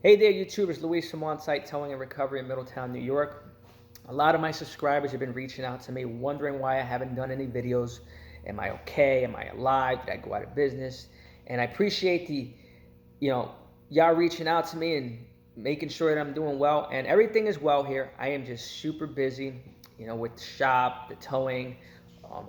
Hey there, YouTubers. Luis from On-Site Towing and Recovery in Middletown, New York. A lot of my subscribers have been reaching out to me, wondering why I haven't done any videos. Am I okay? Am I alive? Did I go out of business? And I appreciate you know, y'all reaching out to me and making sure that I'm doing well. And everything is well here. I am just super busy, with the shop, the towing.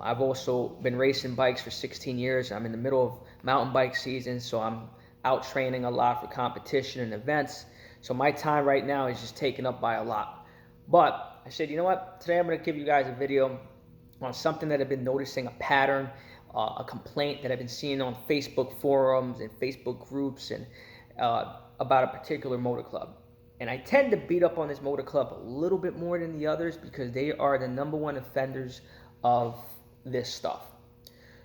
I've also been racing bikes for 16 years. I'm in the middle of mountain bike season, so I'm out training a lot for competition and events. So my time right now is just taken up by a lot. But I said, you know what? Today I'm going to give you guys a video on something that I've been noticing, a pattern, a complaint that I've been seeing on Facebook forums and Facebook groups and about a particular motor club. And I tend to beat up on this motor club a little bit more than the others because they are the #1 offenders of this stuff.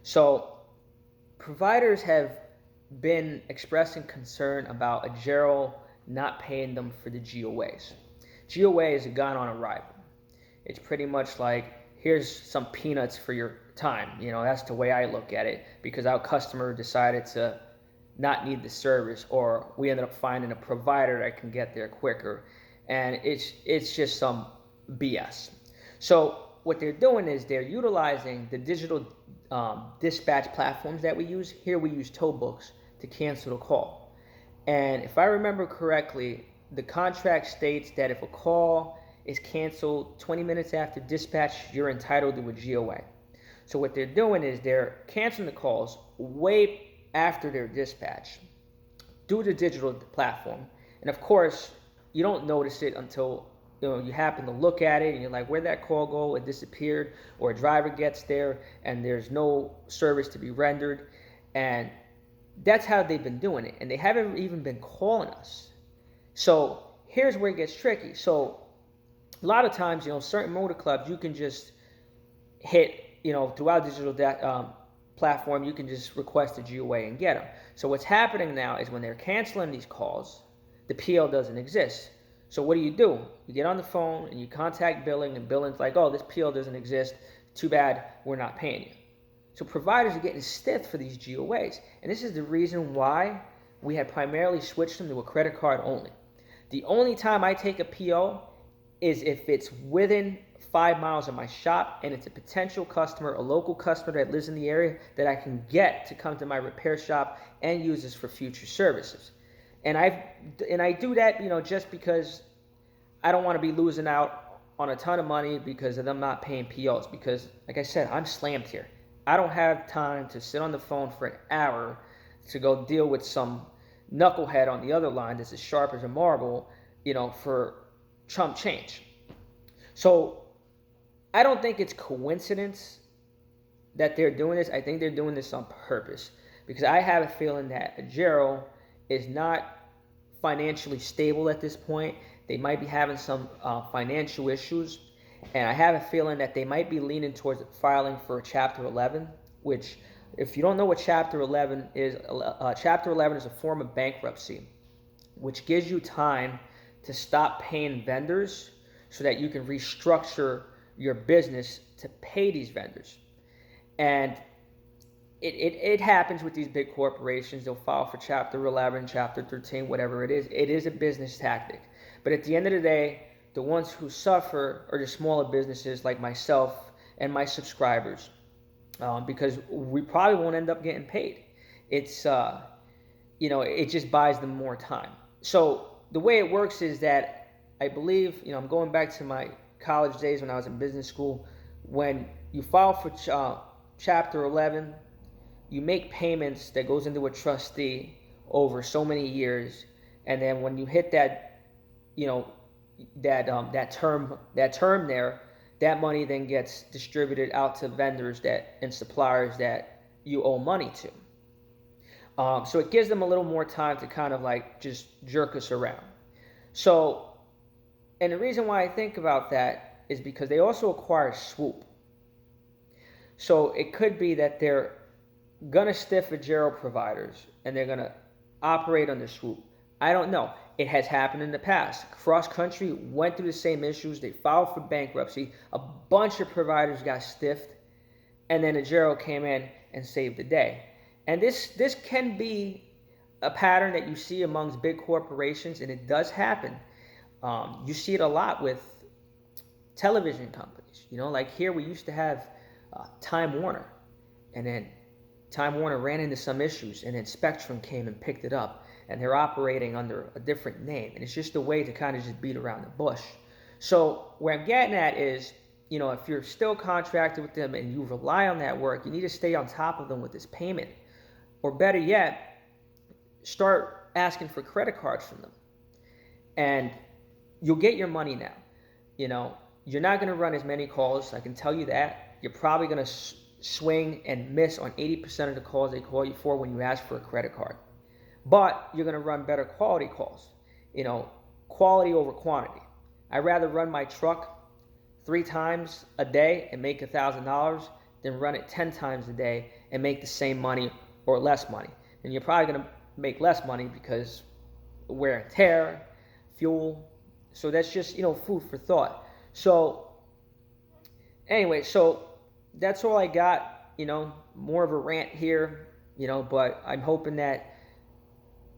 So providers have been expressing concern about a Gero not paying them for the GeoWays. GeoWay is a gun on arrival. It's pretty much like, here's some peanuts for your time. That's the way I look at it, because our customer decided to not need the service, or we ended up finding a provider that can get there quicker. And it's just some BS. So what they're doing is they're utilizing the digital dispatch platforms that we use. Here we use tow books to cancel the call. And if I remember correctly, the contract states that if a call is canceled 20 minutes after dispatch, you're entitled to a GeoWay. So what they're doing is they're canceling the calls way after their dispatch through the digital platform. And of course, you don't notice it until you happen to look at it and you're like, where'd that call go? It disappeared. Or a driver gets there and there's no service to be rendered. And that's how they've been doing it. And they haven't even been calling us. So here's where it gets tricky. So a lot of times, certain motor clubs, you can just hit, through our digital platform, you can just request a GeoWay and get them. So what's happening now is when they're canceling these calls, the PL doesn't exist. So what do? You get on the phone and you contact billing, and billing's like, oh, this PL doesn't exist. Too bad, we're not paying you. So providers are getting stiffed for these GeoWays. And this is the reason why we had primarily switched them to a credit card only. The only time I take a PO is if it's within 5 miles of my shop and it's a potential customer, a local customer that lives in the area that I can get to come to my repair shop and use this for future services. And I do that, just because I don't want to be losing out on a ton of money because of them not paying POs. Because, like I said, I'm slammed here. I don't have time to sit on the phone for an hour to go deal with some knucklehead on the other line that's as sharp as a marble, for chump change. So I don't think it's coincidence that they're doing this. I think they're doing this on purpose, because I have a feeling that Gero is not financially stable at this point. They might be having some financial issues, and I have a feeling that they might be leaning towards filing for Chapter 11, which, if you don't know what Chapter 11 is, Chapter 11 is a form of bankruptcy, which gives you time to stop paying vendors so that you can restructure your business to pay these vendors. And it happens with these big corporations. They'll file for Chapter 11, Chapter 13, whatever it is. It is a business tactic. But at the end of the day, the ones who suffer are the smaller businesses like myself and my subscribers, because we probably won't end up getting paid. It's, it just buys them more time. So the way it works is that I believe, I'm going back to my college days when I was in business school. When you file for Chapter 11, you make payments that goes into a trustee over so many years, and then when you hit that, that term there, that money then gets distributed out to vendors and suppliers that you owe money to. So it gives them a little more time to kind of like just jerk us around. So, and the reason why I think about that is because they also acquire Swoop. So it could be that they're going to stiff a Gero providers and they're going to operate under Swoop. I don't know. It has happened in the past. Cross Country went through the same issues. They filed for bankruptcy. A bunch of providers got stiffed, and then a Gero came in and saved the day. And this can be a pattern that you see amongst big corporations, and it does happen. You see it a lot with television companies. You know, like here we used to have Time Warner, and then Time Warner ran into some issues, and then Spectrum came and picked it up, and they're operating under a different name, and it's just a way to kind of just beat around the bush. So where I'm getting at is, you know, if you're still contracted with them and you rely on that work, you need to stay on top of them with this payment, or better yet, start asking for credit cards from them, and you'll get your money now. You know, you're not going to run as many calls, I can tell you that. You're probably going to swing and miss on 80% of the calls they call you for when you ask for a credit card. But you're going to run better quality calls. You know, quality over quantity. I'd rather run my truck 3 times a day and make $1,000 than run it 10 times a day and make the same money or less money. And you're probably going to make less money because wear and tear, fuel. So that's just, you know, food for thought. So anyway, so that's all I got, you know, more of a rant here, you know, but I'm hoping that,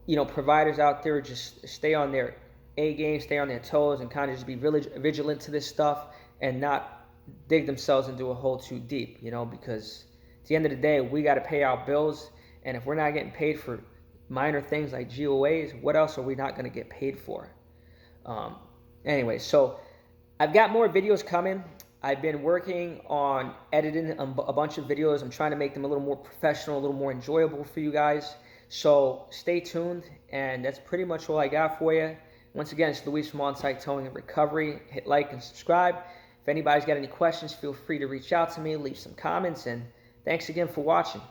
you know, providers out there just stay on their A game, stay on their toes, and kind of just be really vigilant to this stuff and not dig themselves into a hole too deep, you know, because at the end of the day, we got to pay our bills, and if we're not getting paid for minor things like GeoWays, what else are we not going to get paid for? Anyway, so I've got more videos coming. I've been working on editing a bunch of videos. I'm trying to make them a little more professional, a little more enjoyable for you guys. So stay tuned, and that's pretty much all I got for you. Once again, it's Luis from On-Site Towing and Recovery. Hit like and subscribe. If anybody's got any questions, feel free to reach out to me, leave some comments, and thanks again for watching.